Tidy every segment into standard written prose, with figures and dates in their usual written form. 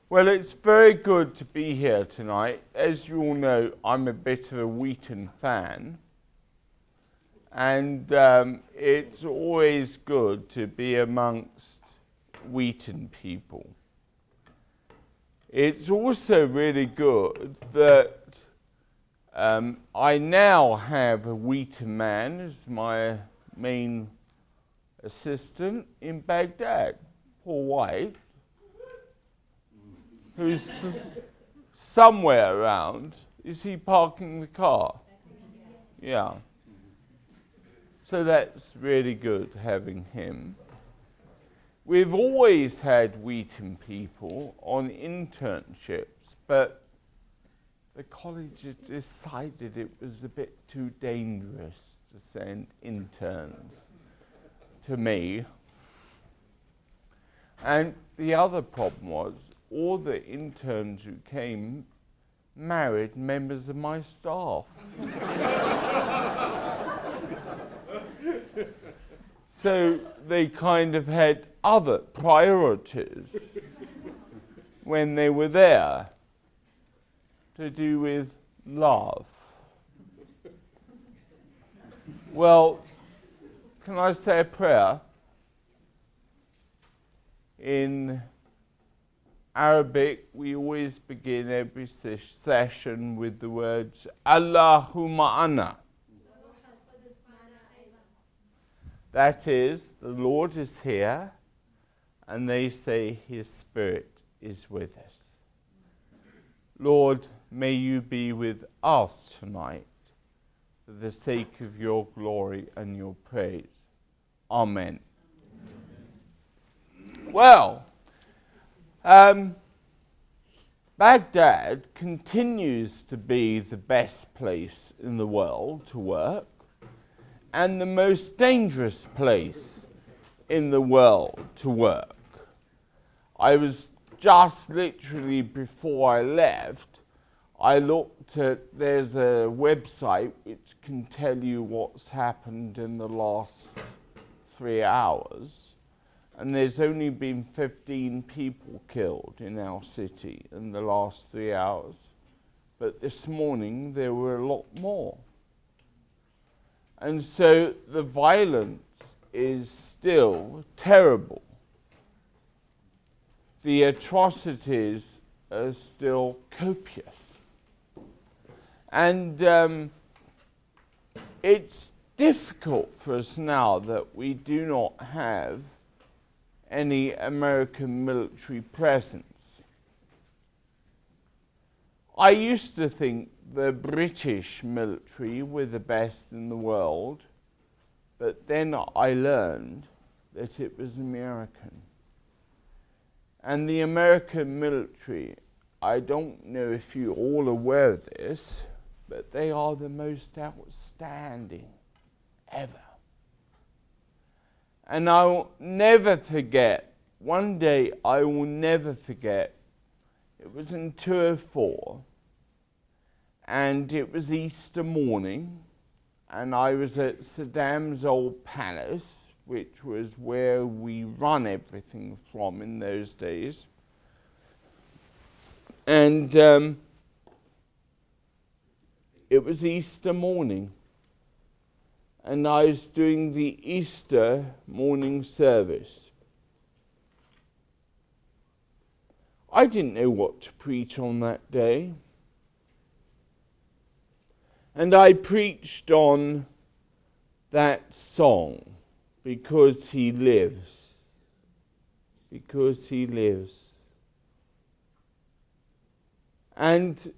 Well, it's very good to be here tonight. As you all know, I'm a bit of a Wheaton fan, and it's always good to be amongst Wheaton people. It's also really good that I now have a Wheaton man as my main assistant in Baghdad, Paul White, who's somewhere around. Is he parking the car? Yeah. So that's really good having him. We've always had Wheaton people on internships, but the college had decided it was a bit too dangerous to send interns to me. And the other problem was all the interns who came married members of my staff. So they kind of had other priorities when they were there to do with love. Well, can I say a prayer? In Arabic, we always begin every session with the words, Allahumma ana. That is, the Lord is here, and they say His Spirit is with us. Lord, may you be with us tonight for the sake of your glory and your praise. Amen. Well, Baghdad continues to be the best place in the world to work and the most dangerous place in the world to work. I was just literally before I left, I looked at, there's a website which can tell you what's happened in the last 3 hours. And there's only been 15 people killed in our city in the last 3 hours. But this morning there were a lot more. And so the violence is still terrible. The atrocities are still copious. And it's difficult for us now that we do not have any American military presence. I used to think the British military were the best in the world, but then I learned that it was American. And the American military, I don't know if you're all aware of this, but they are the most outstanding ever. And I'll never forget, one day I will never forget, it was in 2004, and it was Easter morning, and I was at Saddam's old palace, which was where we run everything from in those days. And it was Easter morning. And I was doing the Easter morning service. I didn't know what to preach on that day. And I preached on that song, Because He Lives. Because He Lives. And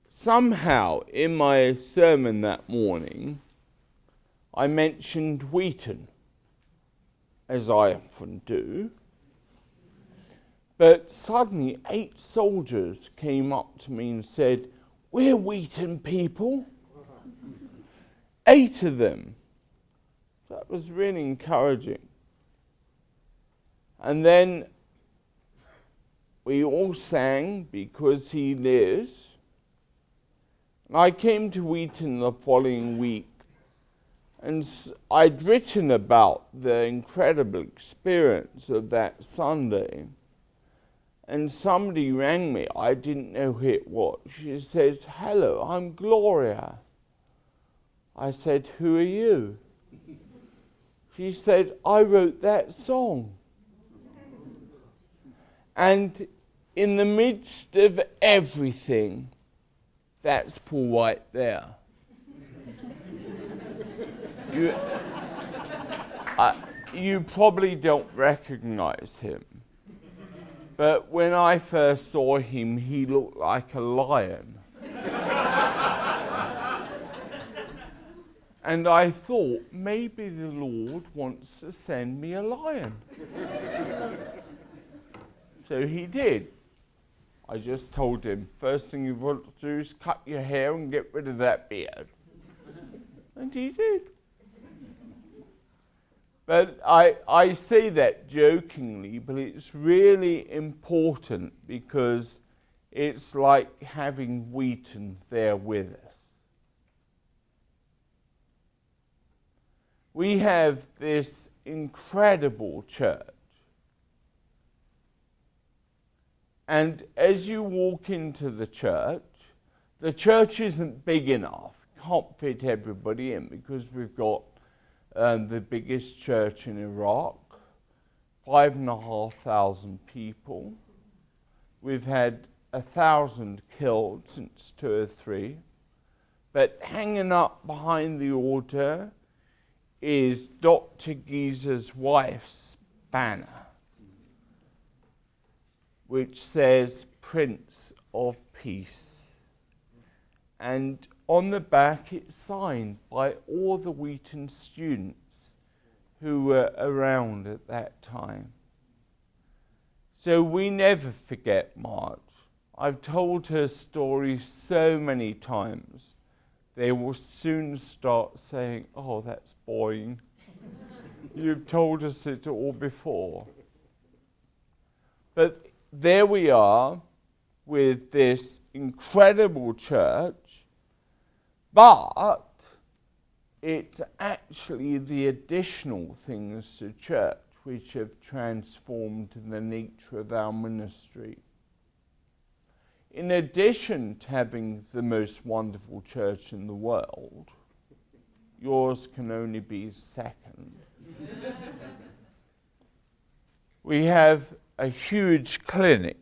somehow in my sermon that morning, I mentioned Wheaton, as I often do, but suddenly 8 soldiers came up to me and said, "We're Wheaton people." 8 of them. That was really encouraging. And then we all sang Because He Lives. And I came to Wheaton the following week. And I'd written about the incredible experience of that Sunday. and somebody rang me. I didn't know who it was. She says, "Hello, I'm Gloria." I said, "Who are you?" She said, "I wrote that song." And in the midst of everything, that's Paul White there. You probably don't recognize him. But when I first saw him, he looked like a lion. And I thought, maybe the Lord wants to send me a lion. So he did. I just told him, first thing you've got to do is cut your hair and get rid of that beard. And he did. But I say that jokingly, but it's really important because it's like having Wheaton there with us. We have this incredible church. And as you walk into the church isn't big enough. Can't fit everybody in because we've got the biggest church in Iraq, 5,500 people. We've had 1,000 killed since 2003. But hanging up behind the altar is Dr. Geezer's wife's banner, which says Prince of Peace. And on the back it's signed by all the Wheaton students who were around at that time. So we never forget Marge. I've told her story so many times. They will soon start saying, "Oh, that's boring. You've told us it all before." But there we are with this incredible church, but it's actually the additional things to church which have transformed the nature of our ministry. In addition to having the most wonderful church in the world, yours can only be second. We have a huge clinic.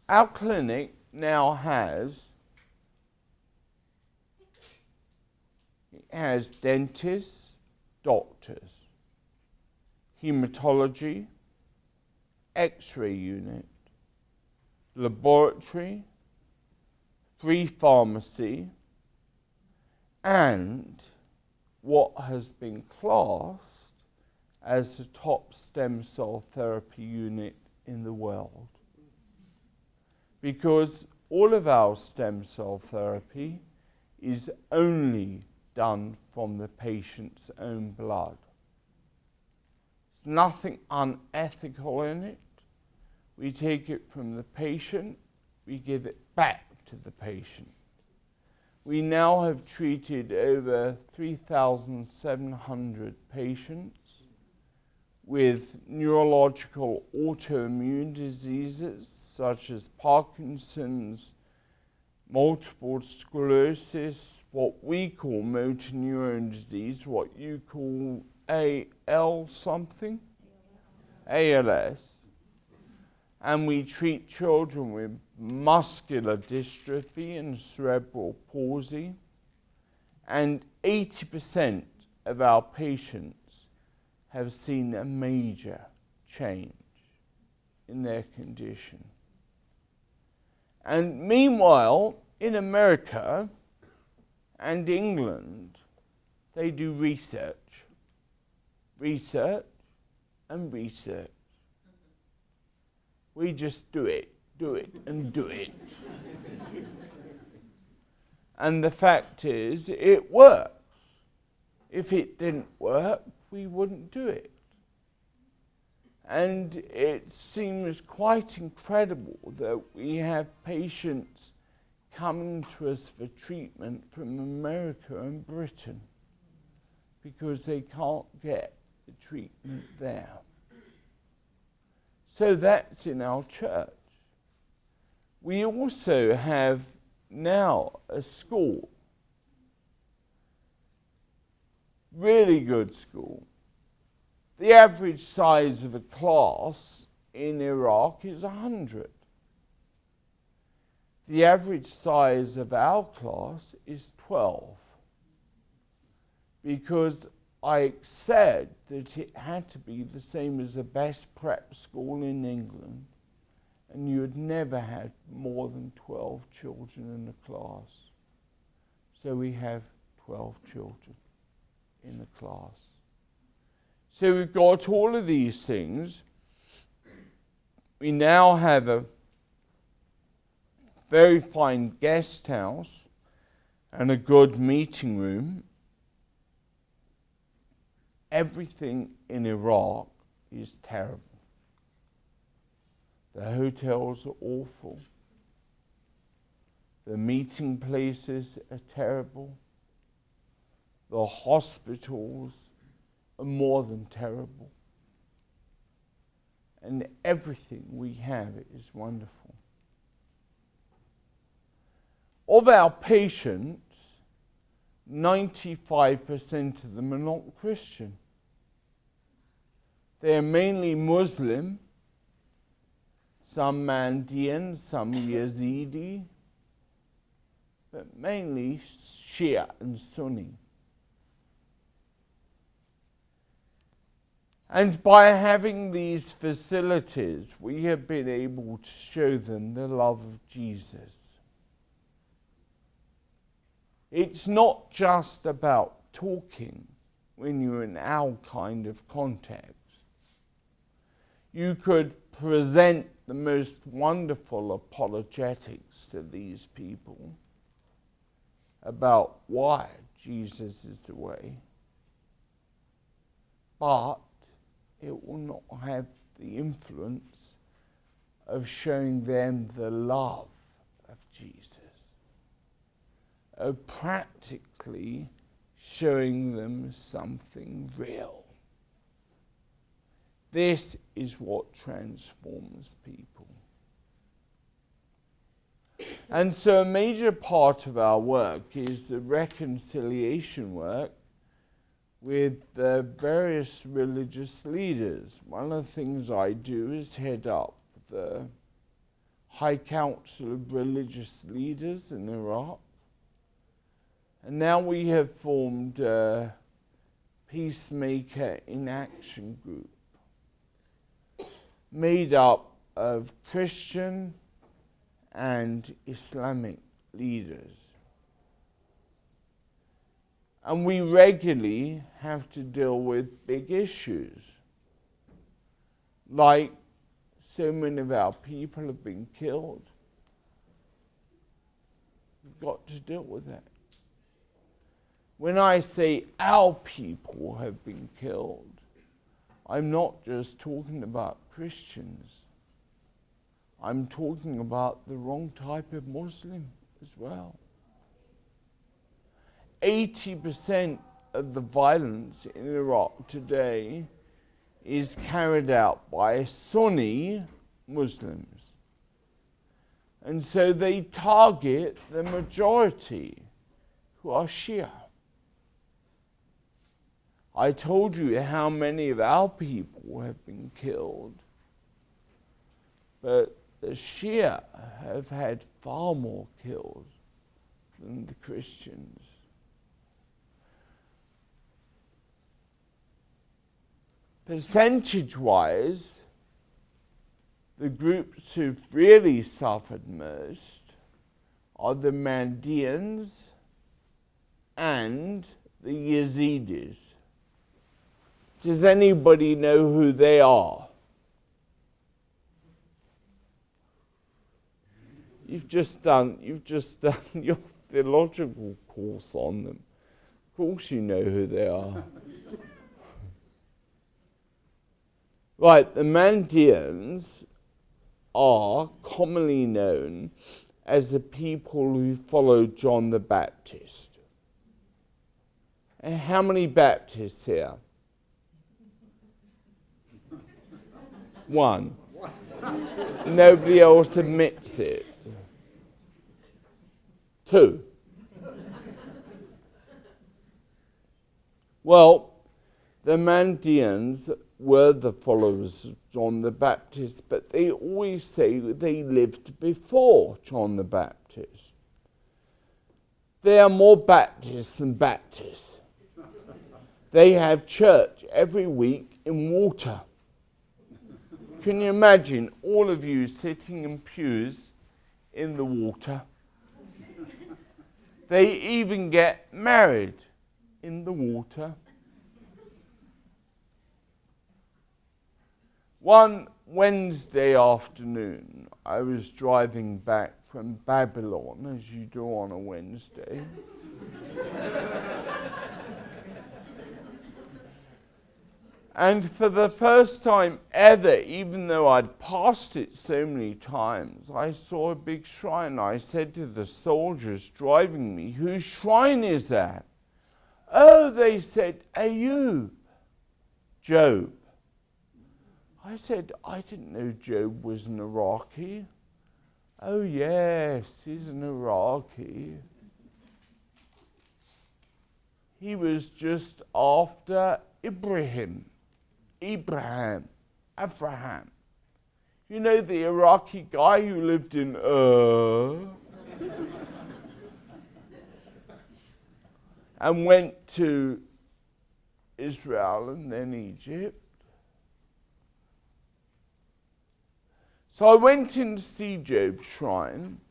Our clinic now has dentists, doctors, hematology, X-ray unit, laboratory, free pharmacy, and what has been classed as the top stem cell therapy unit in the world. Because all of our stem cell therapy is only done from the patient's own blood. There's nothing unethical in it. We take it from the patient, we give it back to the patient. We now have treated over 3,700 patients with neurological autoimmune diseases such as Parkinson's, multiple sclerosis, what we call motor neuron disease, what you call AL something? ALS. And we treat children with muscular dystrophy and cerebral palsy. And 80% of our patients have seen a major change in their condition. And meanwhile, in America and England, they do research and research. We just do it, and do it. And the fact is, it works. If it didn't work, we wouldn't do it. And it seems quite incredible that we have patients coming to us for treatment from America and Britain because they can't get the treatment there. So that's in our church. We also have now a school, really good school. The average size of a class in Iraq is 100. The average size of our class is 12. Because I said that it had to be the same as the best prep school in England, and you had never had more than 12 children in a class. So we have 12 children in the class. So we've got all of these things. We now have a very fine guest house and a good meeting room. Everything in Iraq is terrible. The hotels are awful. The meeting places are terrible. The hospitals are more than terrible. And everything we have is wonderful. Of our patients, 95% of them are not Christian. They are mainly Muslim, some Mandaean, some Yazidi, but mainly Shia and Sunni. And by having these facilities, we have been able to show them the love of Jesus. It's not just about talking when you're in our kind of context. You could present the most wonderful apologetics to these people about why Jesus is the way, but it will not have the influence of showing them the love of Jesus, of practically showing them something real. This is what transforms people. And so a major part of our work is the reconciliation work with the various religious leaders. One of the things I do is head up the High Council of Religious Leaders in Iraq. And now we have formed a Peacemaker in Action group made up of Christian and Islamic leaders. And we regularly have to deal with big issues, like so many of our people have been killed. We've got to deal with that. When I say our people have been killed, I'm not just talking about Christians. I'm talking about the wrong type of Muslim as well. 80% of the violence in Iraq today is carried out by Sunni Muslims. And so they target the majority, who are Shia. I told you how many of our people have been killed, but the Shia have had far more killed than the Christians. Percentage-wise, the groups who've really suffered most are the Mandaeans and the Yazidis. Does anybody know who they are? You've just done your theological course on them. Of course you know who they are. Right, the Mandaeans are commonly known as the people who followed John the Baptist. And how many Baptists here? One. Nobody else admits it. 2. Well, the Mandeans were the followers of John the Baptist, but they always say they lived before John the Baptist. They are more Baptists than Baptists. They have church every week in water. Can you imagine all of you sitting in pews in the water? They even get married in the water. One Wednesday afternoon, I was driving back from Babylon, as you do on a Wednesday. And for the first time ever, even though I'd passed it so many times, I saw a big shrine. I said to the soldiers driving me, "Whose shrine is that?" "Oh," they said, "Ayub, Job." I said, "I didn't know Job was an Iraqi." "Oh yes, he's an Iraqi. He was just after Abraham. You know, the Iraqi guy who lived in and went to Israel and then Egypt. So I went in to see Job's shrine,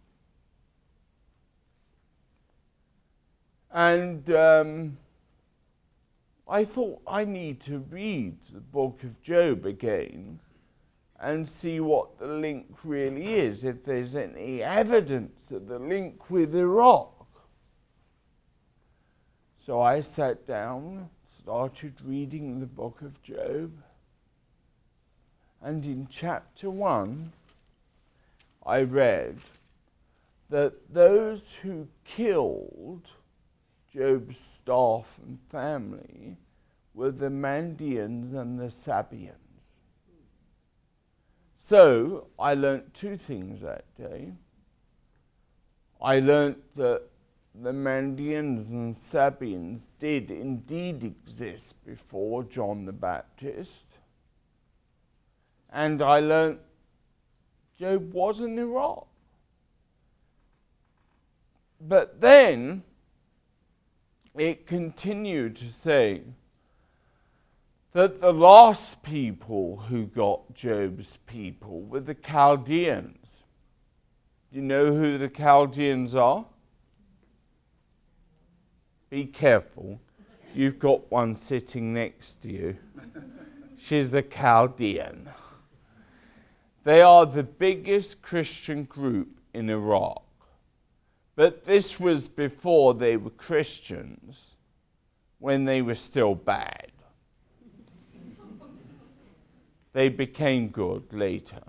and I thought I need to read the book of Job again and see what the link really is, if there's any evidence of the link with Iraq. So I sat down, started reading the book of Job, and in chapter 1, I read that those who killed Job's staff and family were the Mandeans and the Sabians. So I learnt 2 things that day. I learnt that the Mandeans and Sabians did indeed exist before John the Baptist. And I learnt Job was in Iraq. But then it continued to say that the last people who got Job's people were the Chaldeans. You know who the Chaldeans are? Be careful. You've got one sitting next to you. She's a Chaldean. They are the biggest Christian group in Iraq. But this was before they were Christians, when they were still bad. They became good later.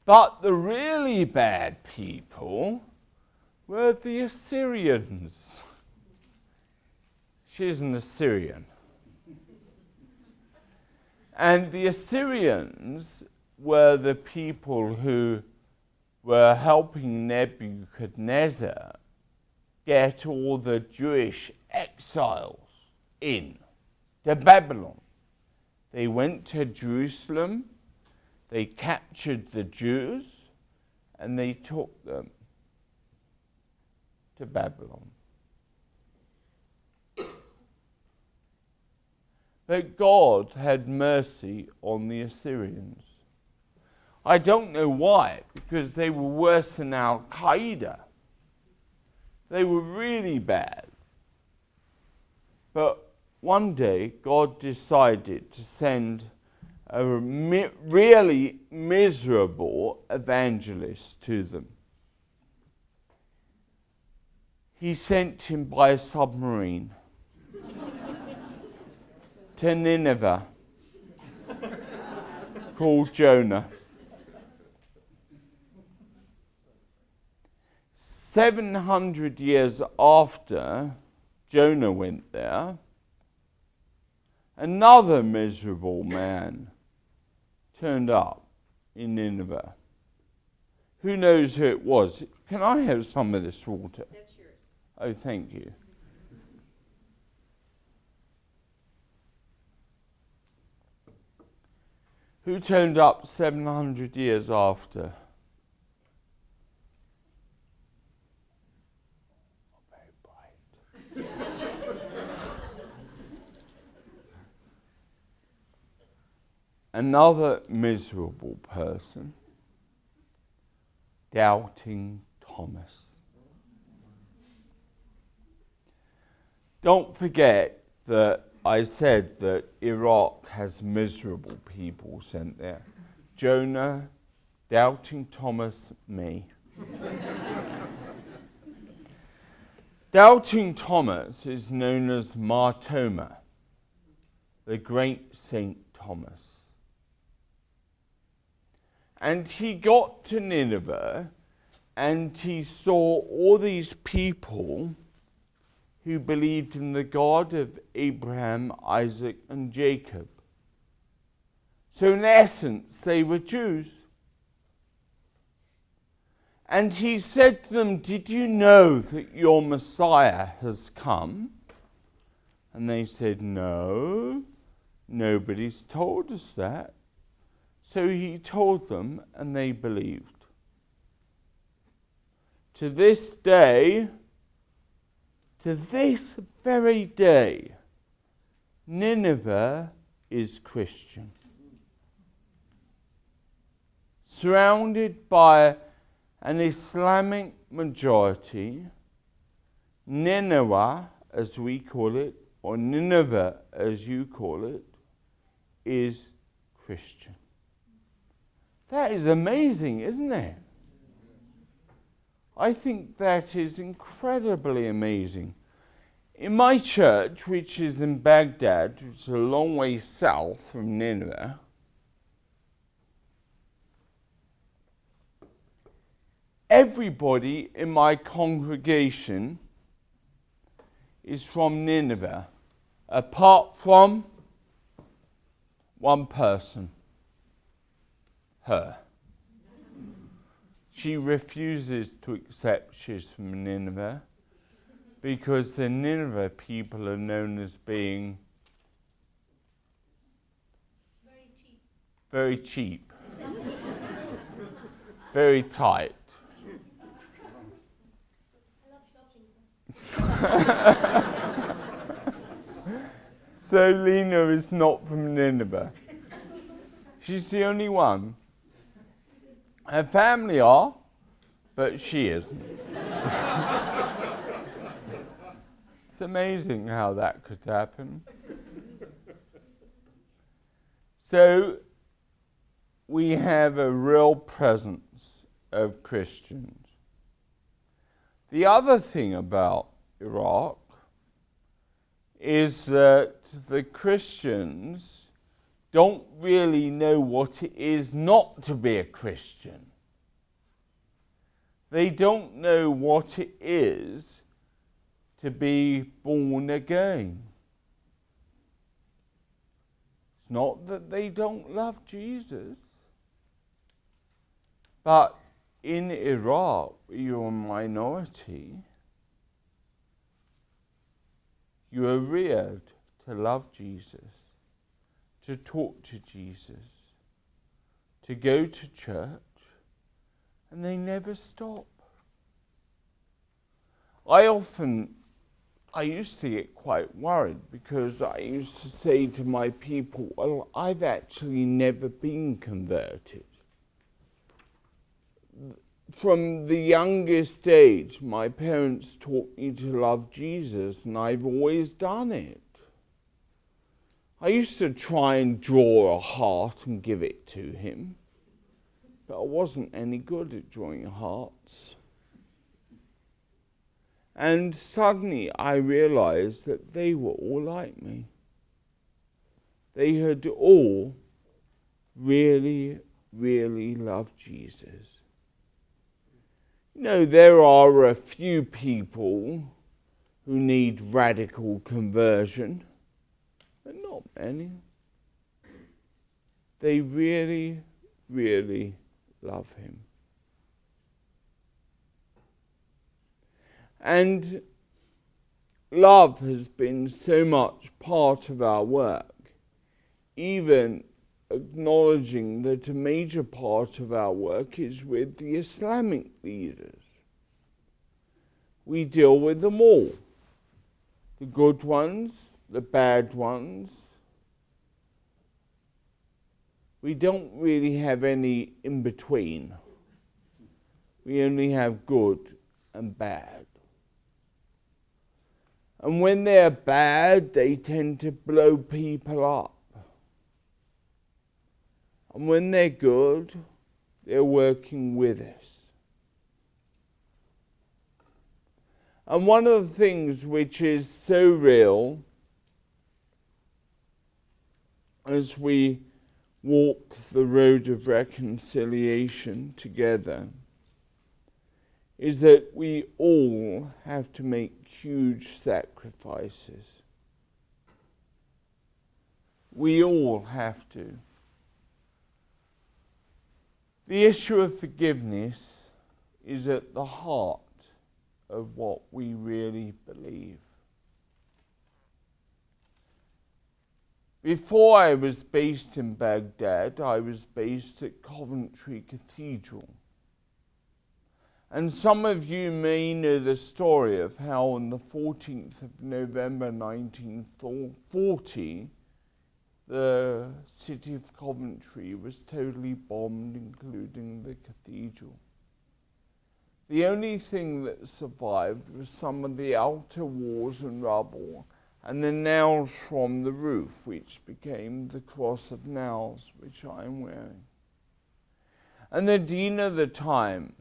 But the really bad people were the Assyrians. She's an Assyrian. And the Assyrians were the people who were helping Nebuchadnezzar get all the Jewish exiles in to Babylon. They went to Jerusalem, they captured the Jews, and they took them to Babylon. But God had mercy on the Assyrians. I don't know why, because they were worse than Al-Qaeda. They were really bad. But one day, God decided to send a really miserable evangelist to them. He sent him by a submarine to Nineveh, called Jonah. 700 years after Jonah went there, another miserable man turned up in Nineveh. Who knows who it was? Can I have some of this water? That's yours. Oh, thank you. Who turned up 700 years after? Not very bright. Another miserable person, doubting Thomas. Don't forget that I said that Iraq has miserable people sent there. Jonah, doubting Thomas, me. Doubting Thomas is known as Mar Thoma, the great Saint Thomas. And he got to Nineveh and he saw all these people who believed in the God of Abraham, Isaac, and Jacob. So in essence, they were Jews. And he said to them, "Did you know that your Messiah has come?" And they said, "No, nobody's told us that." So he told them, and they believed. To this day, to this very day, Nineveh is Christian. Surrounded by an Islamic majority, Nineveh, as we call it, or Nineveh, as you call it, is Christian. That is amazing, isn't it? I think that is incredibly amazing. In my church, which is in Baghdad, which is a long way south from Nineveh, everybody in my congregation is from Nineveh, apart from one person, her. She refuses to accept she's from Nineveh because the Nineveh people are known as being very cheap, very tight. So Lena is not from Nineveh. She's the only one. Her family are, but she isn't. It's amazing how that could happen. So we have a real presence of Christians. The other thing about Iraq is that the Christians don't really know what it is not to be a Christian. They don't know what it is to be born again. It's not that they don't love Jesus, but in Iraq, you're a minority. You are reared to love Jesus, to talk to Jesus, to go to church, and they never stop. I used to get quite worried because I used to say to my people, well, I've actually never been converted. From the youngest age, my parents taught me to love Jesus, and I've always done it. I used to try and draw a heart and give it to him, but I wasn't any good at drawing hearts. And suddenly I realized that they were all like me. They had all really, really loved Jesus. You know, there are a few people who need radical conversion, but not many. They really, really love him. And love has been so much part of our work, even acknowledging that a major part of our work is with the Islamic leaders. We deal with them all, the good ones, the bad ones. We don't really have any in between. We only have good and bad. And when they're bad, they tend to blow people up. And when they're good, they're working with us. And one of the things which is so real as we walk the road of reconciliation together is that we all have to make huge sacrifices. We all have to. The issue of forgiveness is at the heart of what we really believe. Before I was based in Baghdad, I was based at Coventry Cathedral. And some of you may know the story of how on the 14th of November 1940, the city of Coventry was totally bombed, including the cathedral. The only thing that survived was some of the outer walls and rubble, and the nails from the roof, which became the cross of nails, which I am wearing. And the dean of the time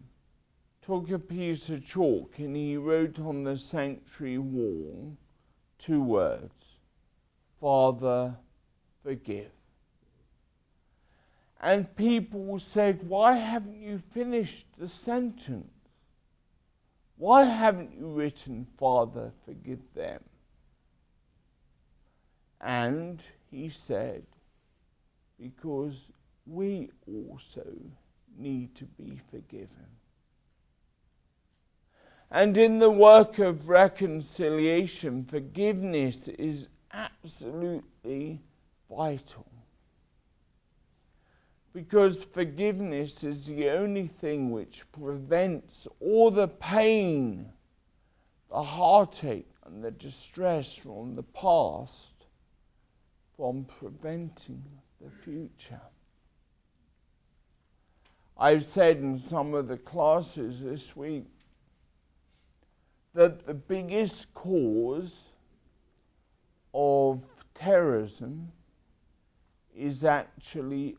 took a piece of chalk and he wrote on the sanctuary wall 2 words, "Father, forgive." And people said, "Why haven't you finished the sentence? Why haven't you written, 'Father, forgive them'?" And he said, "Because we also need to be forgiven." And in the work of reconciliation, forgiveness is absolutely vital. Because forgiveness is the only thing which prevents all the pain, the heartache, and the distress from the past from preventing the future. I've said in some of the classes this week that the biggest cause of terrorism is actually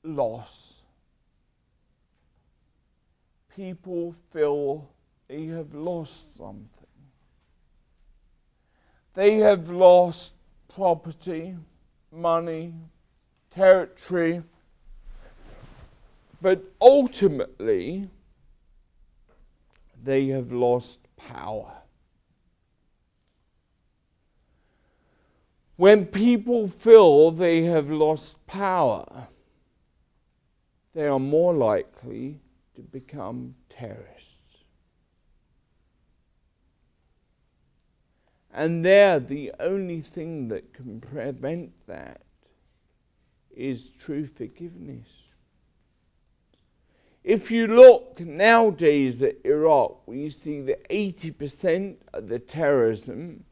loss. People feel they have lost something. They have lost property, money, territory, but ultimately they have lost power. When people feel they have lost power, they are more likely to become terrorists. And the only thing that can prevent that is true forgiveness. If you look nowadays at Iraq, we see that 80% of the terrorism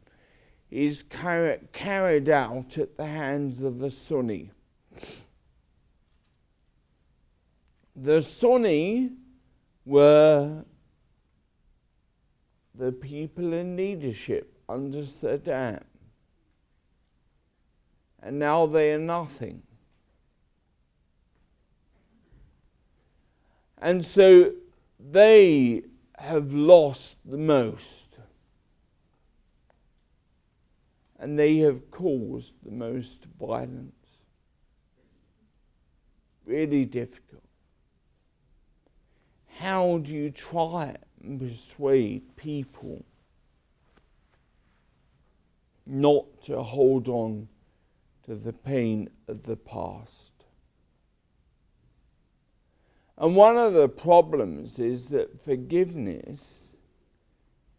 is carried out at the hands of the Sunni. The Sunni were the people in leadership under Saddam, and now they are nothing. And so they have lost the most, and they have caused the most violence. Really difficult. How do you try and persuade people not to hold on to the pain of the past. And one of the problems is that forgiveness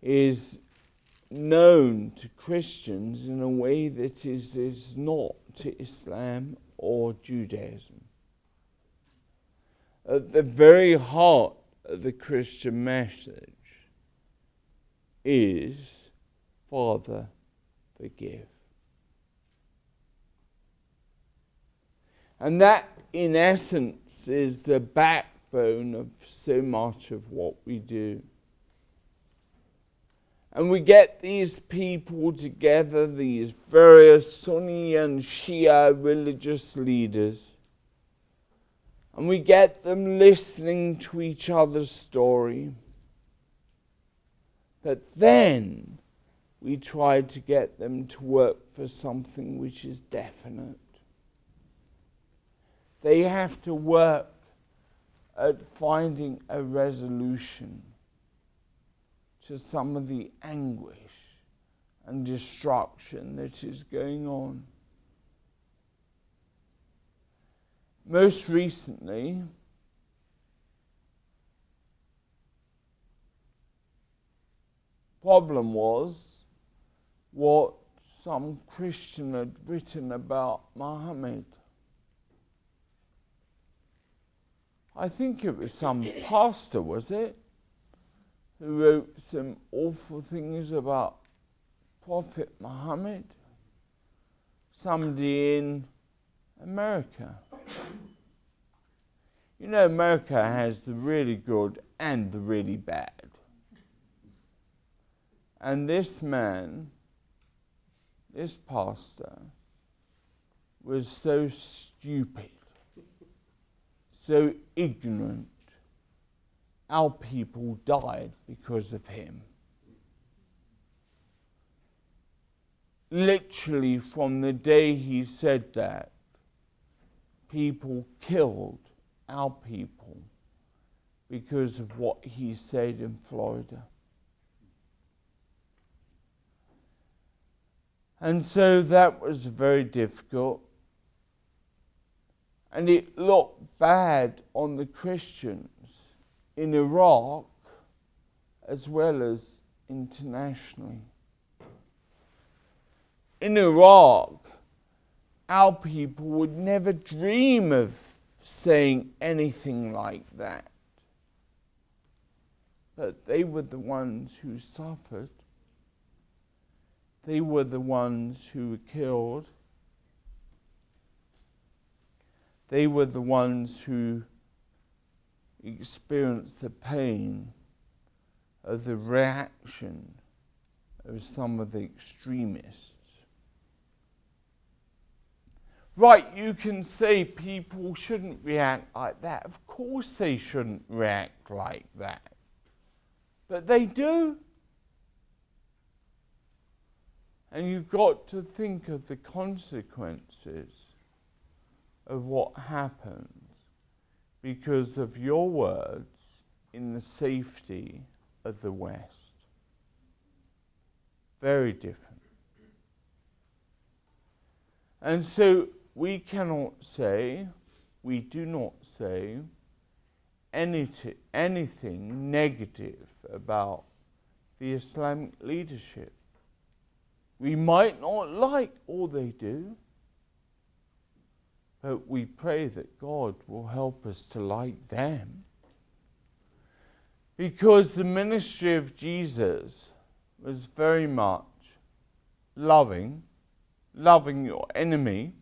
is known to Christians in a way that is not to Islam or Judaism. At the very heart of the Christian message is, Father, forgive. And that, in essence, is the backbone of so much of what we do. And we get these people together, these various Sunni and Shia religious leaders, and we get them listening to each other's story. But then we try to get them to work for something which is definite. They have to work at finding a resolution to some of the anguish and destruction that is going on. Most recently, problem was what some Christian had written about Muhammad. I think it was some pastor, was it, who wrote some awful things about Prophet Muhammad. Somebody in America. You know, America has the really good and the really bad. And this man, this pastor, was so stupid, so ignorant. Our people died because of him. Literally, from the day he said that, people killed our people because of what he said in Florida. And so that was very difficult. And it looked bad on the Christians in Iraq as well as internationally. In Iraq, our people would never dream of saying anything like that. But they were the ones who suffered. They were the ones who were killed. They were the ones who experienced the pain of the reaction of some of the extremists. Right, you can say people shouldn't react like that. Of course they shouldn't react like that. But they do. And you've got to think of the consequences of what happens because of your words in the safety of the West. Very different. And so we do not say anything negative about the Islamic leadership. We might not like all they do, but we pray that God will help us to like them. Because the ministry of Jesus was very much loving your enemy,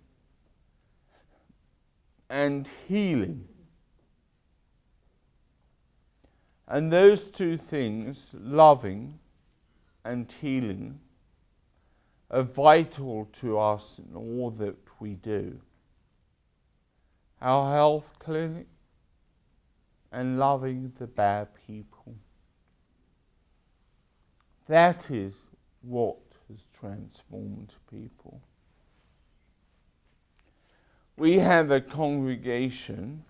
and healing. And those two things, loving and healing, are vital to us in all that we do. Our health clinic and loving the bad people. That is what has transformed people. We have a congregation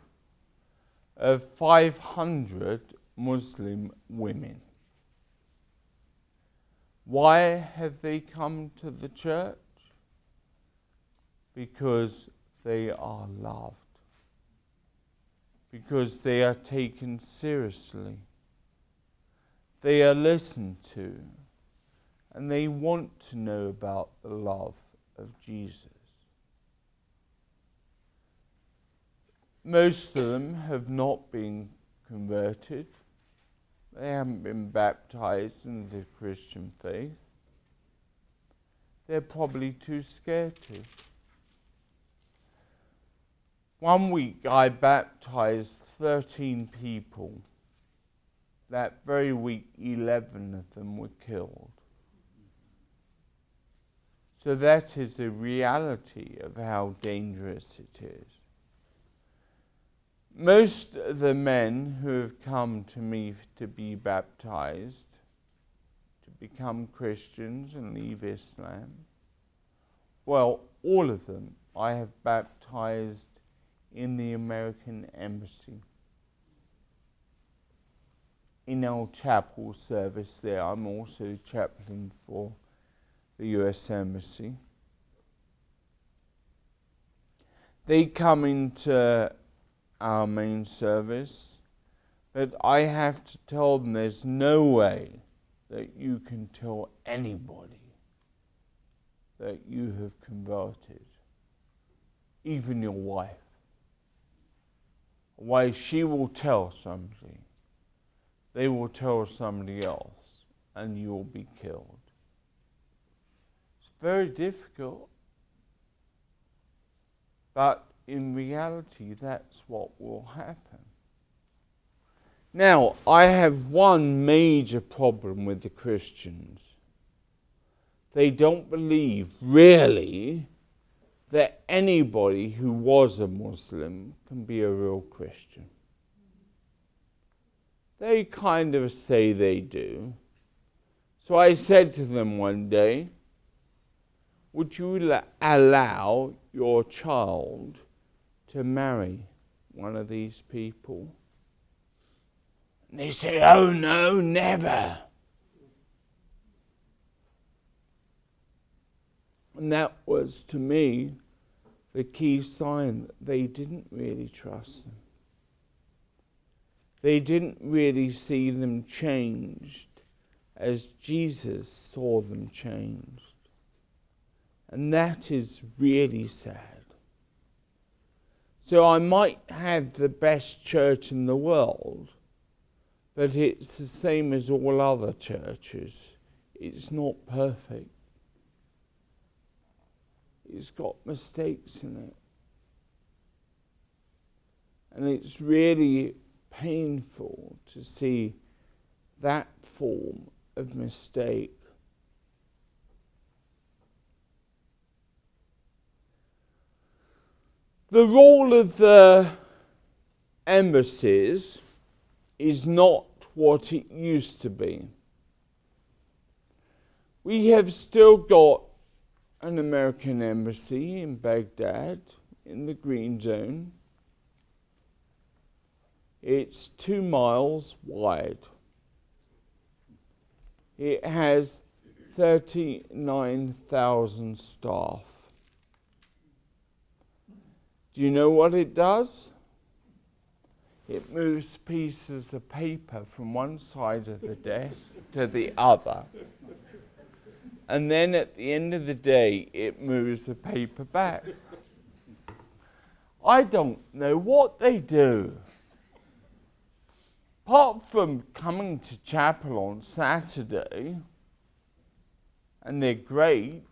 of 500 Muslim women. Why have they come to the church? because they are loved, because they are taken seriously, they are listened to, and they want to know about the love of Jesus. Most of them have not been converted. They haven't been baptized in the Christian faith. They're probably too scared to. One week I baptized 13 people. That very week, 11 of them were killed. So that is a reality of how dangerous it is. Most of the men who have come to me to be baptized, to become Christians and leave Islam, well, all of them I have baptized in the American Embassy. In our chapel service there, I'm also chaplain for the US Embassy. They come into our main service, but I have to tell them there's no way that you can tell anybody that you have converted, even your wife. Why, she will tell somebody, they will tell somebody else, and you will be killed. It's very difficult, but in reality, that's what will happen. Now, I have one major problem with the Christians. They don't believe, really, that anybody who was a Muslim can be a real Christian. They kind of say they do. So I said to them one day, would you allow your child to marry one of these people? And they said, oh no, never. And that was, to me, the key sign that they didn't really trust them. They didn't really see them changed as Jesus saw them changed. And that is really sad. So I might have the best church in the world, but it's the same as all other churches. It's not perfect. It's got mistakes in it. And it's really painful to see that form of mistake. The role of the embassies is not what it used to be. We have still got an American embassy in Baghdad, in the Green Zone. It's 2 miles wide. It has 39,000 staff. Do you know what it does? It moves pieces of paper from one side of the desk to the other. And then at the end of the day, it moves the paper back. I don't know what they do. Apart from coming to chapel on Saturday, and they're great,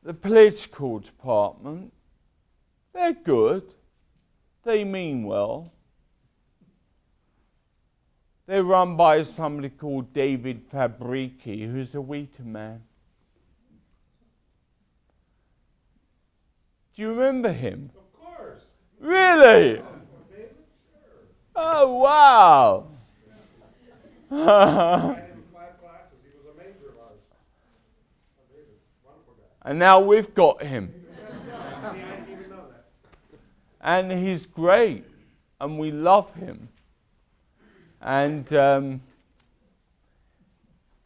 the political department, they're good. They mean well. They're run by somebody called David Fabrici, who's a Wheaton man. Do you remember him? Of course. Really? Oh, wow. I had him in 5 classes. He was a major of ours. David, wonderful guy. And now we've got him. See, I didn't even know that. And he's great. And we love him. And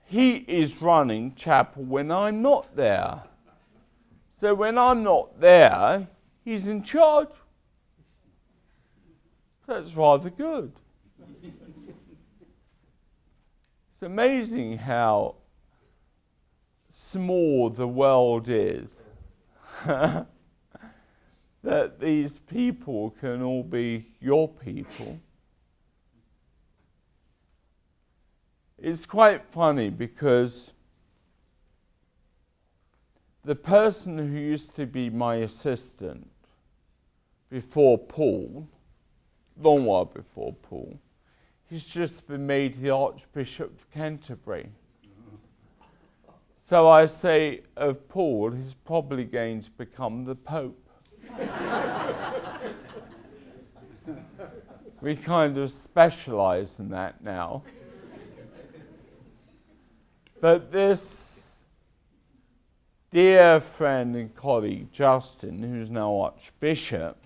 he is running chapel when I'm not there. So when I'm not there, he's in charge. That's rather good. It's amazing how small the world is. That these people can all be your people. It's quite funny because the person who used to be my assistant before Paul, long while before Paul, he's just been made the Archbishop of Canterbury. So I say of Paul, he's probably going to become the Pope. We kind of specialize in that now. But this dear friend and colleague, Justin, who's now Archbishop,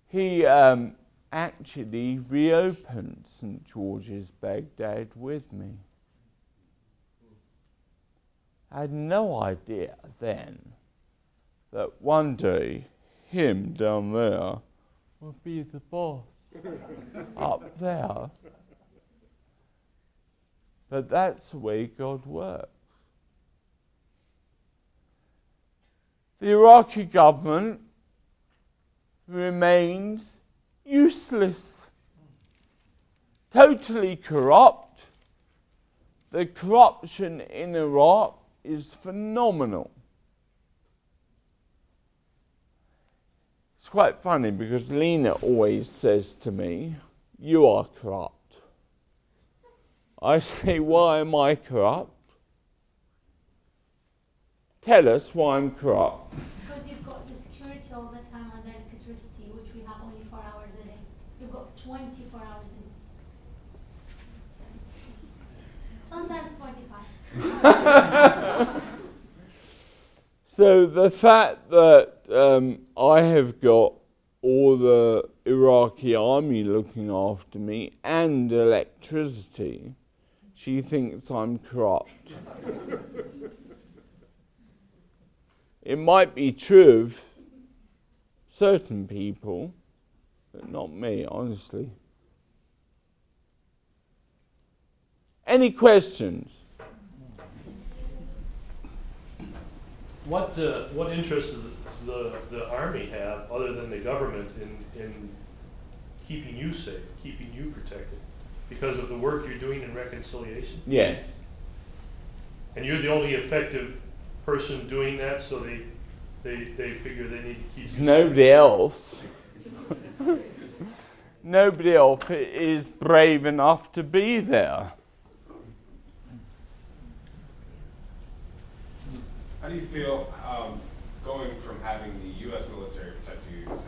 he actually reopened St. George's, Baghdad with me. I had no idea then that one day him down there would be the boss up there. But that's the way God works. The Iraqi government remains useless, totally corrupt. The corruption in Iraq is phenomenal. It's quite funny because Lena always says to me, "You are corrupt." I say, "Why am I corrupt?" Tell us why I'm corrupt. Because you've got the security all the time and electricity, which we have only 4 hours a day. You've got 24 hours a day. Sometimes 45. So the fact that I have got all the Iraqi army looking after me and electricity, she thinks I'm corrupt. It might be true of certain people, but not me, honestly. Any questions? What interest does the Army have, other than the government, in keeping you safe, keeping you protected? Because of the work you're doing in reconciliation? Yeah. And you're the only effective person doing that, so they figure they need to keep you safe? Nobody else. Nobody else is brave enough to be there. How do you feel going from having the U.S. military protect you to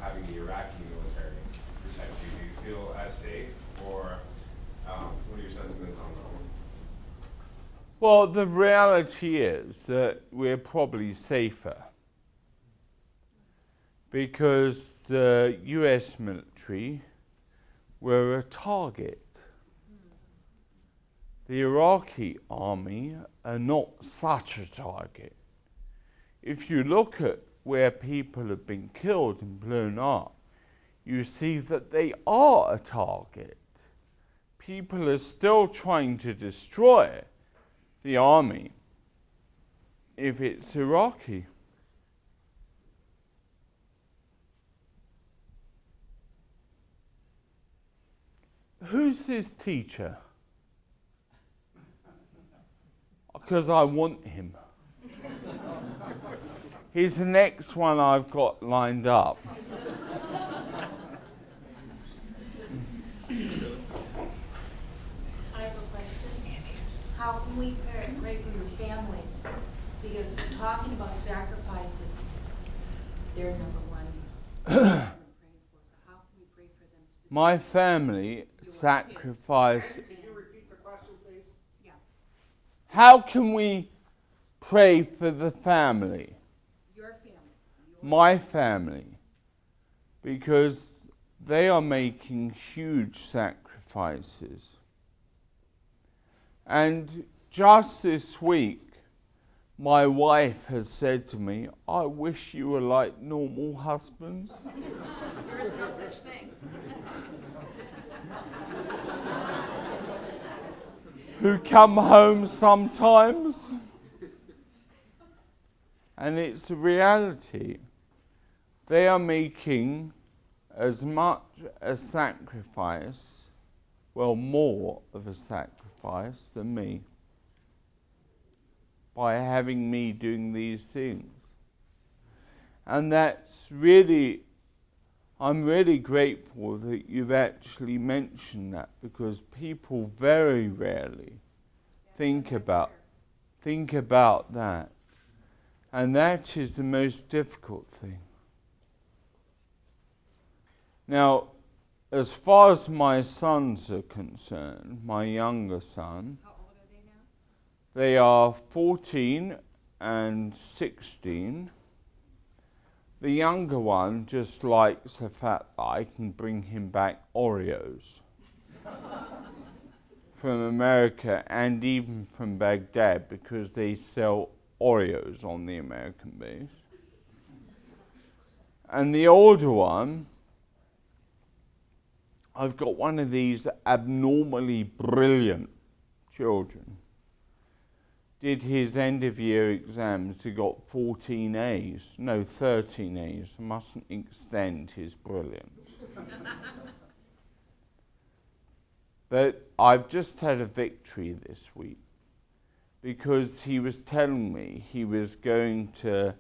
having the Iraqi military protect you? Do you feel as safe, or what are your sentiments on that one? Well, the reality is that we're probably safer because the US military were a target. The Iraqi army are not such a target. If you look at where people have been killed and blown up, you see that they are a target. People are still trying to destroy the army if it's Iraqi. Who's this teacher? Because I want him. He's the next one I've got lined up. I have a question. How can we pray for your family? Because talking about sacrifices, they're number one. How can we pray for them? My family sacrifice. Can you repeat the question, please? Yeah. How can we pray for the family? Your family. My family. Because they are making huge sacrifices. And just this week, my wife has said to me, I wish you were like normal husbands. There is no such thing. Who come home sometimes. And it's a reality. They are making as much a sacrifice, well, more of a sacrifice than me, by having me doing these things. And that's really, I'm really grateful that you've actually mentioned that, because people very rarely think about that. And that is the most difficult thing. Now, as far as my sons are concerned, my younger son, How old are they now? they are 14 and 16. The younger one just likes the fact that I can bring him back Oreos from America and even from Baghdad, because they sell Oreos on the American base. And the older one, I've got one of these abnormally brilliant children. Did his end of year exams, he got 14 A's. No, 13 A's. I mustn't extend his brilliance. But I've just had a victory this week, because he was telling me he was going to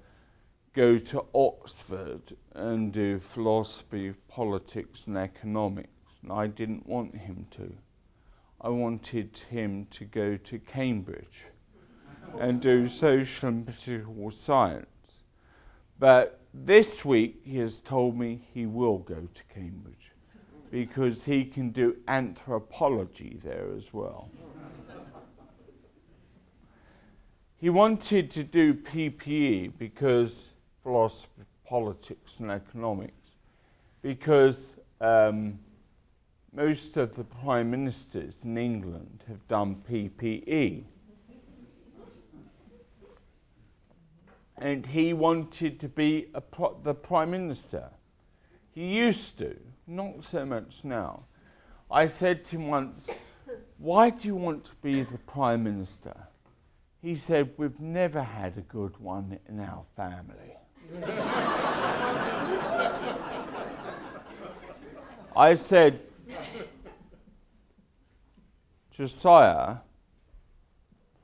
go to Oxford and do philosophy, politics and economics. And I didn't want him to. I wanted him to go to Cambridge and do social and political science. But this week he has told me he will go to Cambridge, because he can do anthropology there as well. He wanted to do PPE, because philosophy, politics and economics, because most of the prime ministers in England have done PPE. And he wanted to be the prime minister. He used to, not so much now. I said to him once, why do you want to be the prime minister? He said, we've never had a good one in our family. I said, Josiah,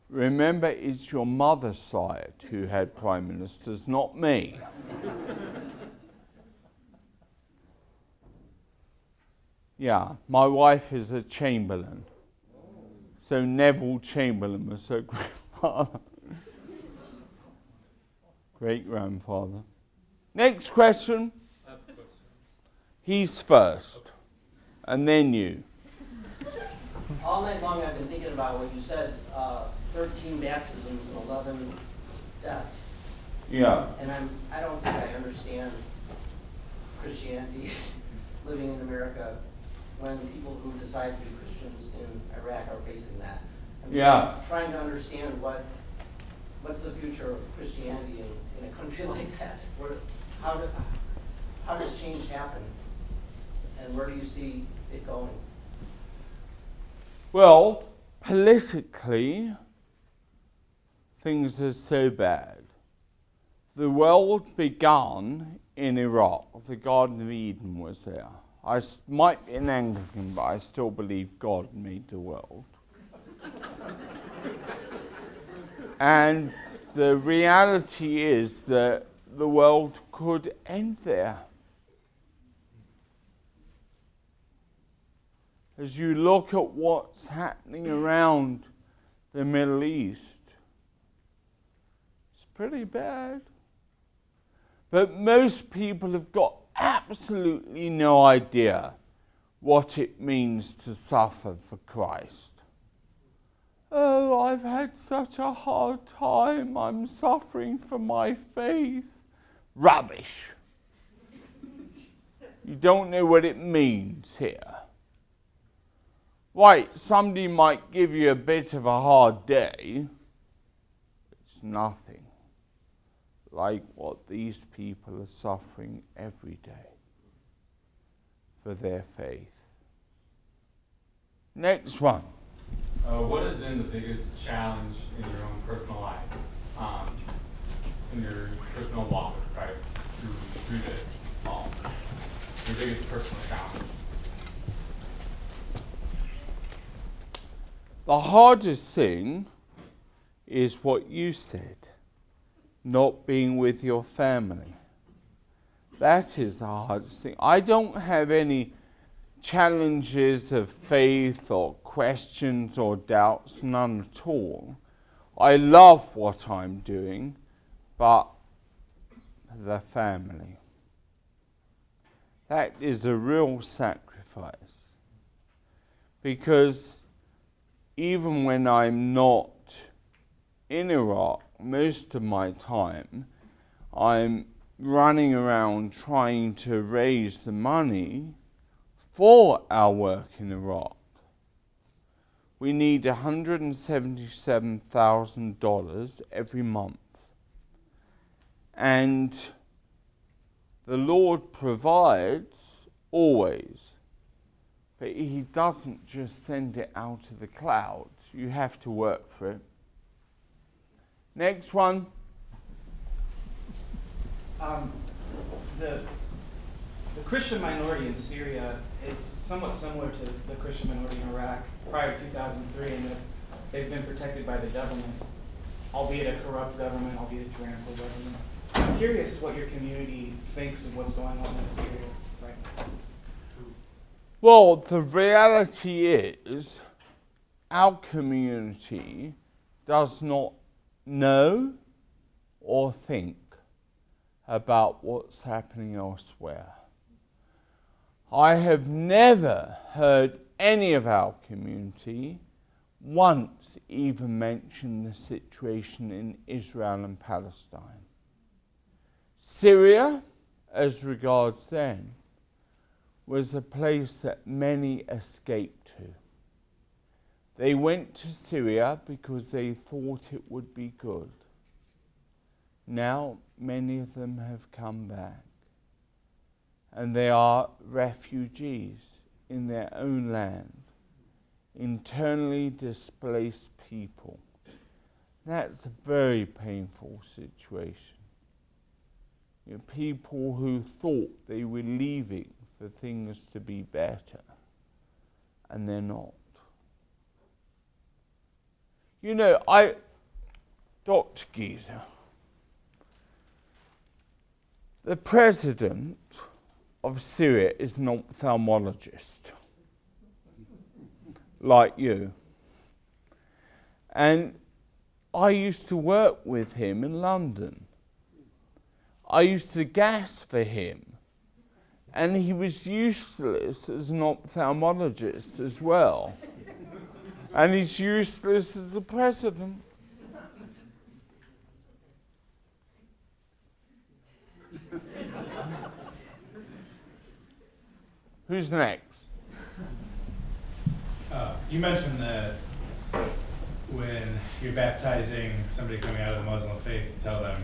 remember it's your mother's side who had prime ministers, not me. Yeah, my wife is a Chamberlain. So Neville Chamberlain was her grandfather. Great-grandfather. Next question. He's first, and then you. All night long I've been thinking about what you said, 13 baptisms and 11 deaths. Yeah. And I don't think I understand Christianity living in America when people who decide to be Christians in Iraq are facing that. I'm just trying to understand what's the future of Christianity in a country like that. How does change happen? And where do you see it going? Well, politically, things are so bad. The world began in Iraq. The Garden of Eden was there. I might be an Anglican, but I still believe God made the world. And the reality is that the world could end there. As you look at what's happening around the Middle East, it's pretty bad. But most people have got absolutely no idea what it means to suffer for Christ. Oh, I've had such a hard time. I'm suffering for my faith. Rubbish. You don't know what it means here. Right, somebody might give you a bit of a hard day. It's nothing like what these people are suffering every day for their faith. Next one. What has been the biggest challenge in your own personal life, in your personal walk with Christ through this all? Your biggest personal challenge? The hardest thing is what you said, not being with your family. That is the hardest thing. I don't have any challenges of faith or questions or doubts, none at all. I love what I'm doing, but the family. That is a real sacrifice. Because even when I'm not in Iraq, most of my time, I'm running around trying to raise the money for our work in Iraq. We need $177,000 every month. And the Lord provides always, but He doesn't just send it out of the clouds. You have to work for it. Next one. The Christian minority in Syria is somewhat similar to the Christian minority in Iraq prior to 2003, in that they've been protected by the government, albeit a corrupt government, albeit a tyrannical government. I'm curious what your community thinks of what's going on in Syria right now. Well, the reality is our community does not know or think about what's happening elsewhere. I have never heard any of our community once even mention the situation in Israel and Palestine. Syria, as regards them, was a place that many escaped to. They went to Syria because they thought it would be good. Now, many of them have come back, and they are refugees in their own land, internally displaced people. That's a very painful situation. You know, people who thought they were leaving for things to be better, and they're not. You know, Dr. Geezer, the president of Syria is an ophthalmologist, like you. And I used to work with him in London. I used to gasp for him. And he was useless as an ophthalmologist as well. And he's useless as a president. Who's next? You mentioned that when you're baptizing somebody coming out of the Muslim faith, you tell them,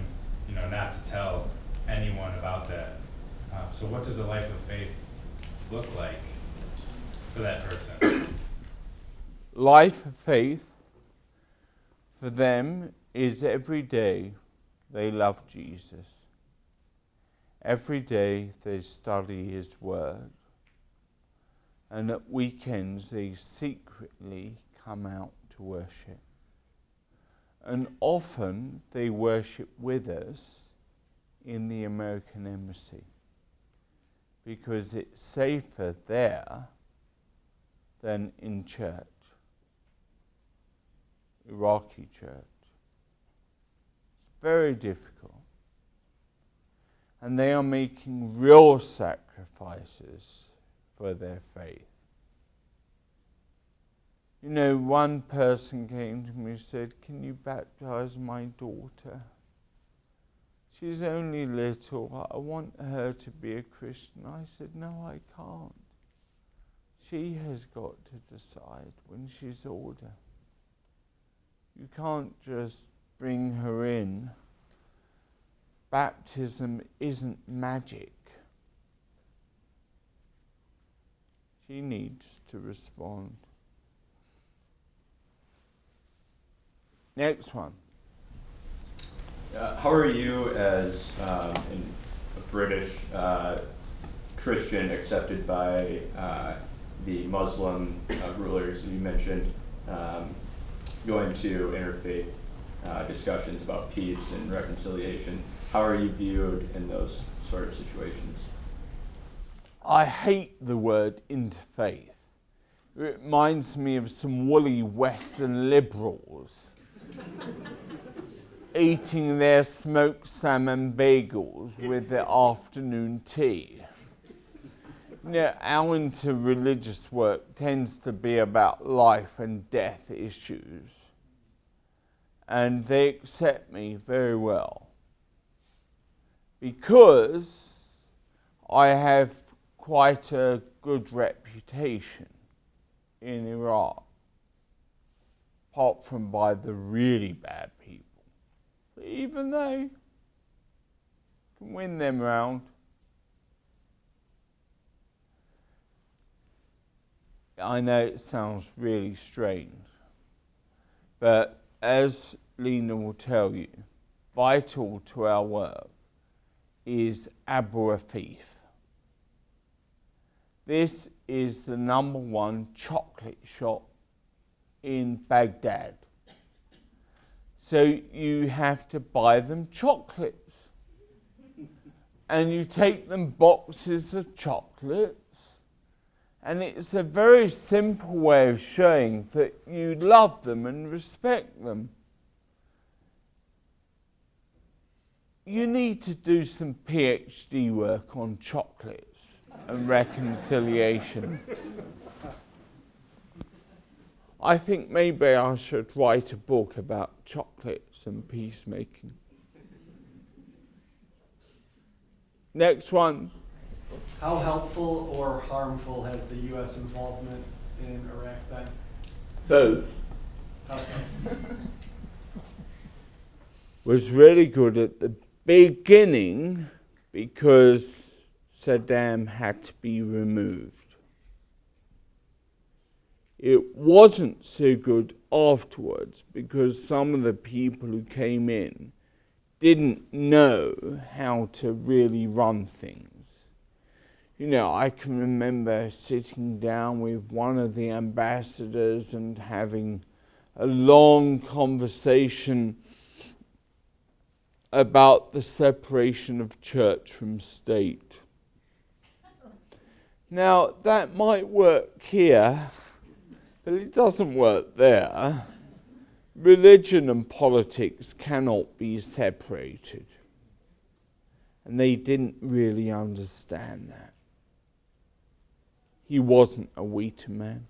not to tell anyone about that. So what does a life of faith look like for that person? Life of faith for them is every day they love Jesus. Every day they study His Word. And at weekends they secretly come out to worship. And often they worship with us in the American Embassy, because it's safer there than in church, Iraqi church. It's very difficult. And they are making real sacrifices for their faith. You know, one person came to me and said, "Can you baptize my daughter? She's only little. I want her to be a Christian." I said, "No, I can't. She has got to decide when she's older. You can't just bring her in. Baptism isn't magic. She needs to respond. Next one. How are you as a British Christian accepted by the Muslim rulers you mentioned, going to interfaith discussions about peace and reconciliation? How are you viewed in those sort of situations? I hate the word interfaith. It reminds me of some woolly Western liberals eating their smoked salmon bagels with their afternoon tea. Our interreligious work tends to be about life and death issues, and they accept me very well because I have quite a good reputation in Iraq, apart from by the really bad people. But even they can win them round. I know it sounds really strange, but as Lena will tell you, vital to our work is Abu Afif. This is the #1 chocolate shop in Baghdad. So you have to buy them chocolates. And you take them boxes of chocolates. And it's a very simple way of showing that you love them and respect them. You need to do some PhD work on chocolates and reconciliation. I think maybe I should write a book about chocolates and peacemaking. Next one. How helpful or harmful has the U.S. involvement in Iraq been? Both. How so? Was really good at the beginning because Saddam had to be removed. It wasn't so good afterwards because some of the people who came in didn't know how to really run things. You know, I can remember sitting down with one of the ambassadors and having a long conversation about the separation of church from state. Now, that might work here, but it doesn't work there. Religion and politics cannot be separated. And they didn't really understand that. He wasn't a Wheaton man.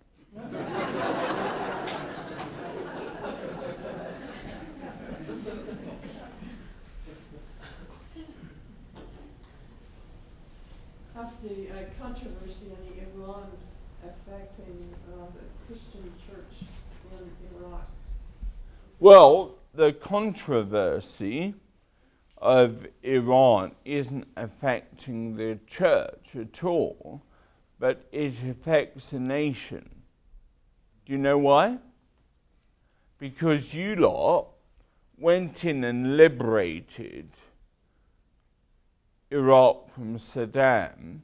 How's the controversy in Iran affecting the Christian church in Iraq? Well, the controversy of Iran isn't affecting the church at all, but it affects the nation. Do you know why? Because you lot went in and liberated Iraq from Saddam,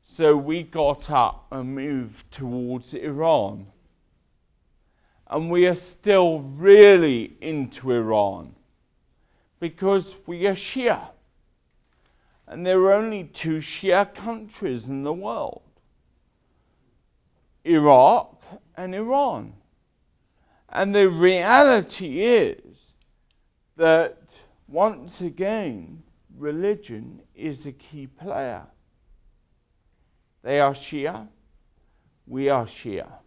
so we got up and moved towards Iran. And we are still really into Iran because we are Shia. And there are only 2 Shia countries in the world, Iraq and Iran. And the reality is that, once again, religion is a key player. They are Shia, we are Shia.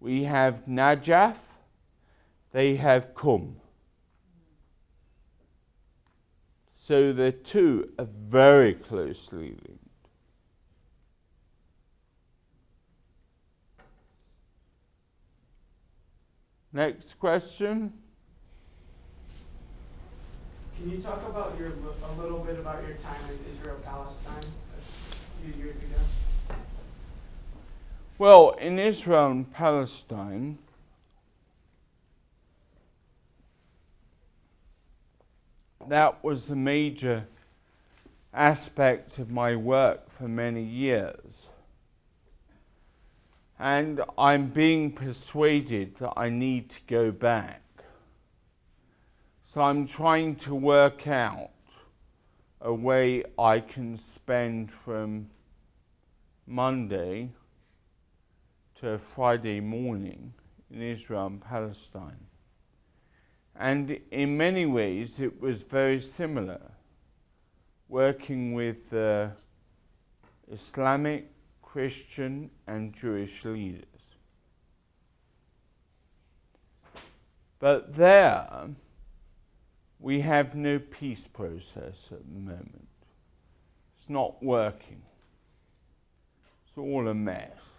We have Najaf, they have Qum. So the two are very closely linked. Next question. Can you talk about a little bit about your time in Israel-Palestine a few years ago? Well, in Israel and Palestine, that was the major aspect of my work for many years. And I'm being persuaded that I need to go back. So I'm trying to work out a way I can spend from Monday to Friday morning in Israel and Palestine. And in many ways it was very similar, working with Islamic, Christian and Jewish leaders. But there, we have no peace process at the moment. It's not working. It's all a mess.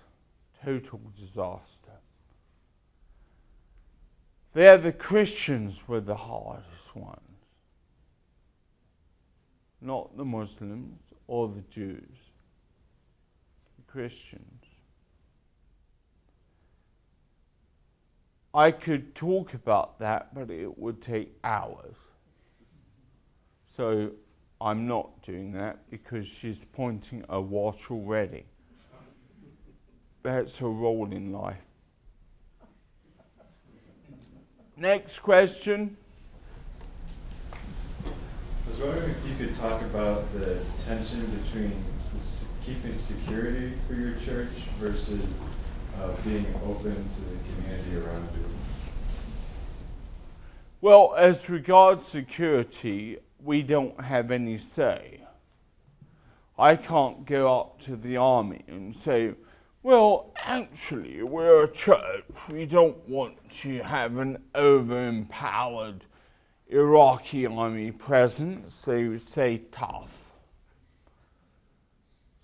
Total disaster. There, the Christians were the hardest ones. Not the Muslims or the Jews. Christians. I could talk about that, but it would take hours. So I'm not doing that because she's pointing a watch already. That's a role in life. Next question. I was wondering if you could talk about the tension between keeping security for your church versus being open to the community around you. Well, as regards security, we don't have any say. I can't go up to the army and say, well, actually, we're a church. We don't want to have an over-empowered Iraqi army presence. They would say tough.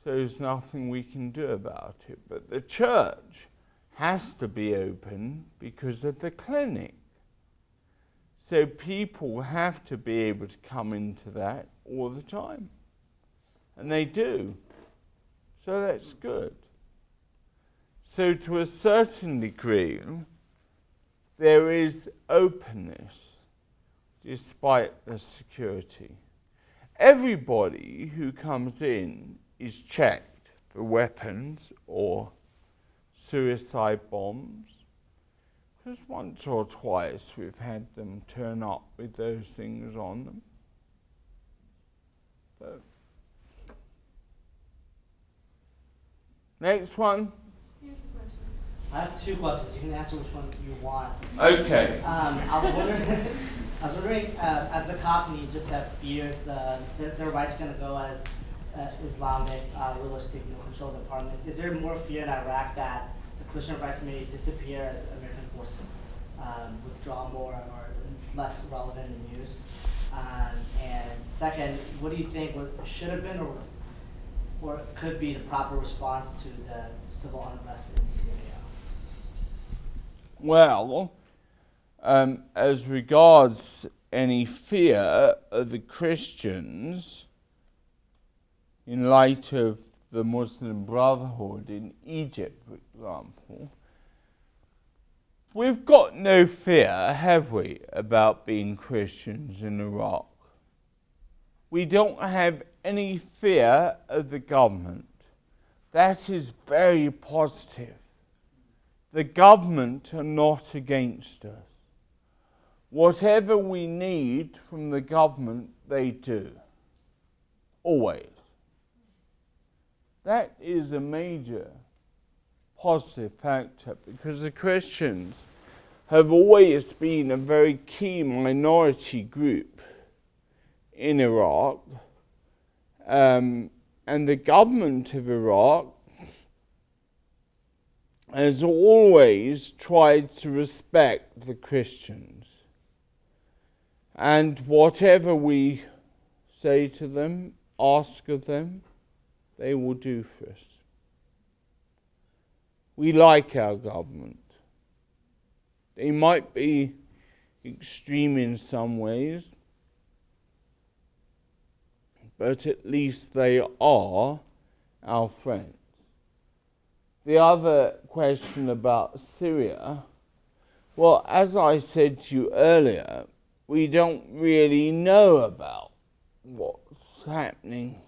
So there's nothing we can do about it. But the church has to be open because of the clinic. So people have to be able to come into that all the time. And they do. So that's good. So to a certain degree, there is openness despite the security. Everybody who comes in is checked for weapons or suicide bombs. Because once or twice we've had them turn up with those things on them. But next one. I have two questions. You can answer which one you want. Okay. I was wondering, as the cops in Egypt have feared their right's going to go as Islamic rulers take control of the parliament, is there more fear in Iraq that the Christian rights may disappear as American forces withdraw more or it's less relevant in news? And second, what do you think should have been or could be the proper response to the civil unrest in Syria? Well, as regards any fear of the Christians, in light of the Muslim Brotherhood in Egypt, for example, we've got no fear, have we, about being Christians in Iraq? We don't have any fear of the government. That is very positive. The government are not against us. Whatever we need from the government, they do. Always. That is a major positive factor because the Christians have always been a very key minority group in Iraq, and the government of Iraq has always tried to respect the Christians. And whatever we say to them, ask of them, they will do for us. We like our government. They might be extreme in some ways, but at least they are our friends. The other question about Syria, well, as I said to you earlier, we don't really know about what's happening,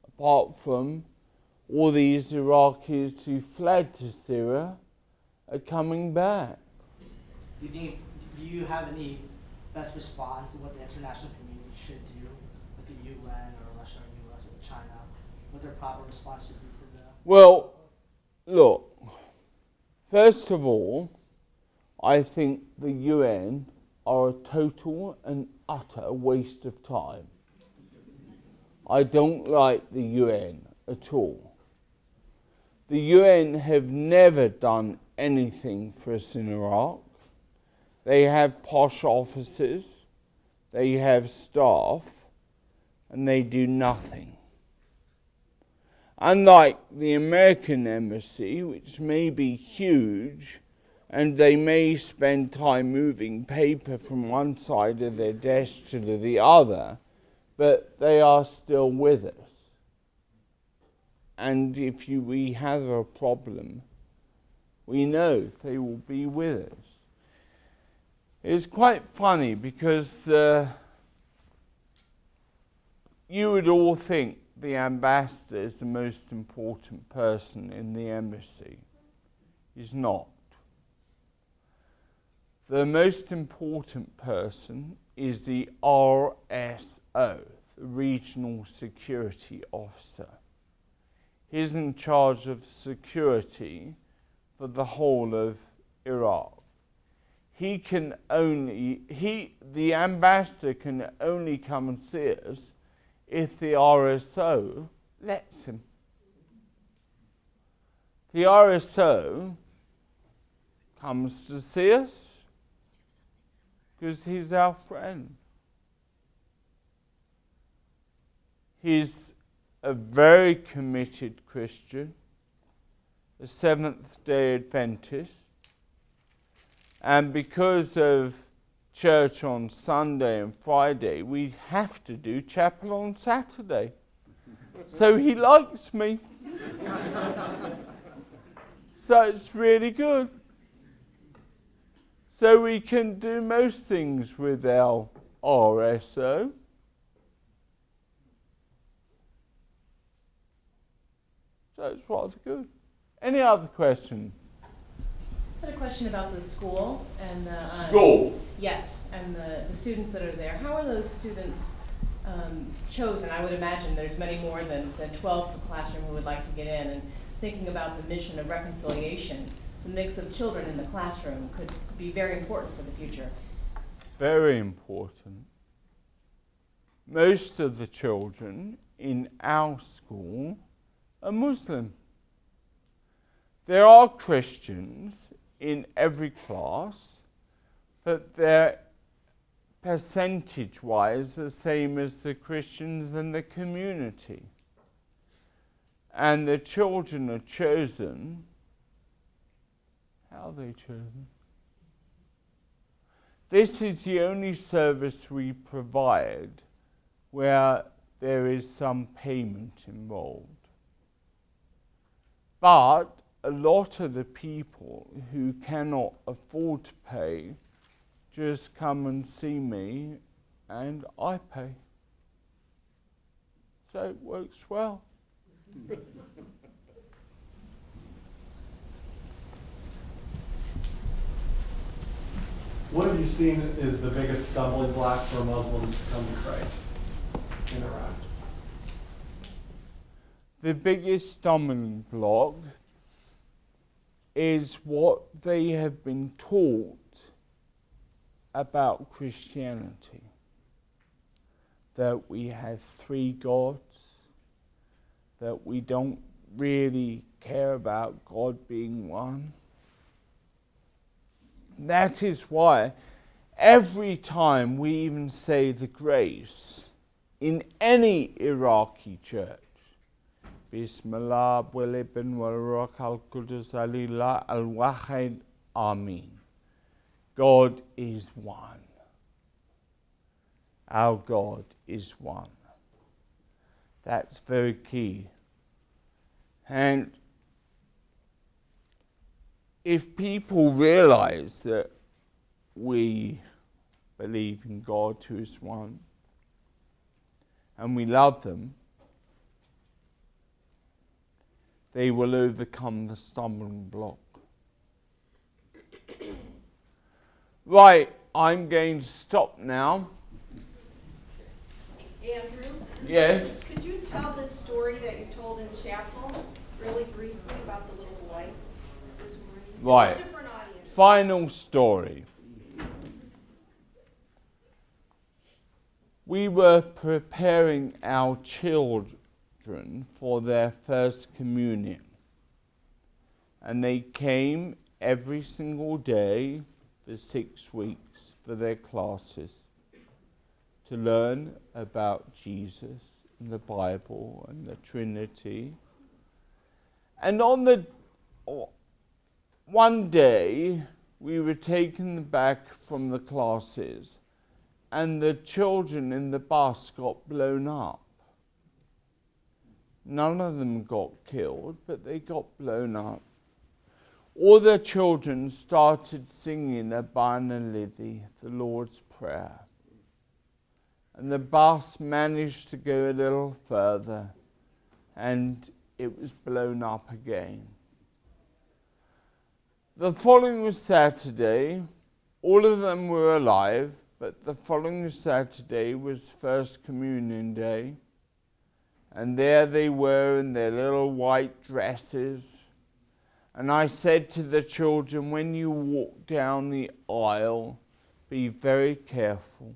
apart from all these Iraqis who fled to Syria are coming back. Do you have any best response to what the international community should do with the UN or Russia or US or China? What their proper response should be to that? Well, look, first of all, I think the UN are a total and utter waste of time. I don't like the UN at all. The UN have never done anything for us in Iraq. They have posh officers, they have staff, and they do nothing. Unlike the American embassy, which may be huge, and they may spend time moving paper from one side of their desk to the other, but they are still with us. And if we have a problem, we know they will be with us. It's quite funny because you would all think the ambassador is the most important person in the embassy. He's not. The most important person is the RSO, the Regional Security Officer. He's in charge of security for the whole of Iraq. The ambassador can only come and see us if the RSO lets him. The RSO comes to see us because he's our friend. He's a very committed Christian, a Seventh-day Adventist, and because of church on Sunday and Friday, we have to do chapel on Saturday. So he likes me. So it's really good. So we can do most things with our RSO. So it's rather good. Any other question? I had a question about the school and the school. Yes, and the students that are there. How are those students chosen? I would imagine there's many more than 12 per classroom who would like to get in. And thinking about the mission of reconciliation, the mix of children in the classroom could be very important for the future. Very important. Most of the children in our school are Muslim. There are Christians in every class, but they're percentage-wise the same as the Christians in the community. And the children are chosen. How are they chosen? This is the only service we provide where there is some payment involved. But a lot of the people who cannot afford to pay just come and see me and I pay. So it works well. What have you seen is the biggest stumbling block for Muslims to come to Christ in Iraq? The biggest stumbling block is what they have been taught about Christianity. That we have three gods, that we don't really care about God being one. That is why every time we even say the grace in any Iraqi church, Bismillah, wal ibn wal ruh al qudus alillah al wahid, Amin. God is one. Our God is one. That's very key. And if people realize that we believe in God who is one, and we love them, they will overcome the stumbling block. Right, I'm going to stop now. Andrew? Yes? Could you tell the story that you told in chapel, really briefly, about the little boy this morning? Right. It's a different audience. Final story. We were preparing our children for their first communion. And they came every single day for 6 weeks for their classes to learn about Jesus and the Bible and the Trinity. And on one day, we were taken back from the classes, and the children in the bus got blown up. None of them got killed, but they got blown up. All the children started singing Abana Lithi, the Lord's Prayer. And the bus managed to go a little further, and it was blown up again. The following Saturday, all of them were alive, but the following Saturday was First Communion Day. And there they were in their little white dresses. And I said to the children, when you walk down the aisle, be very careful,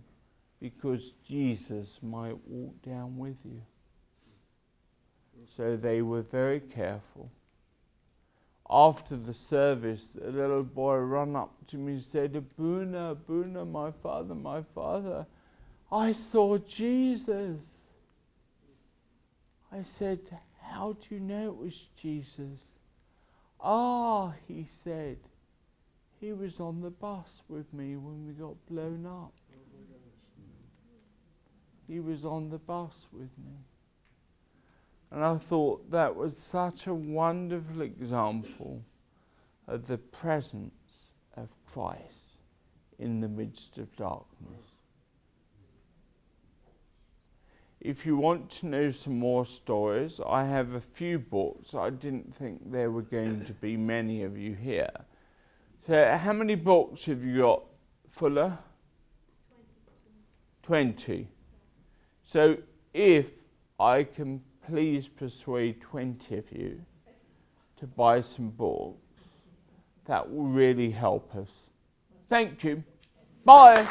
because Jesus might walk down with you. So they were very careful. After the service, a little boy ran up to me and said, Abuna, Abuna, my father, I saw Jesus. I said, how do you know it was Jesus? Ah, he said, he was on the bus with me when we got blown up. He was on the bus with me. And I thought that was such a wonderful example of the presence of Christ in the midst of darkness. If you want to know some more stories, I have a few books. I didn't think there were going to be many of you here. So how many books have you got, Fuller? 20. So if I can please persuade 20 of you to buy some books, that will really help us. Thank you. Bye.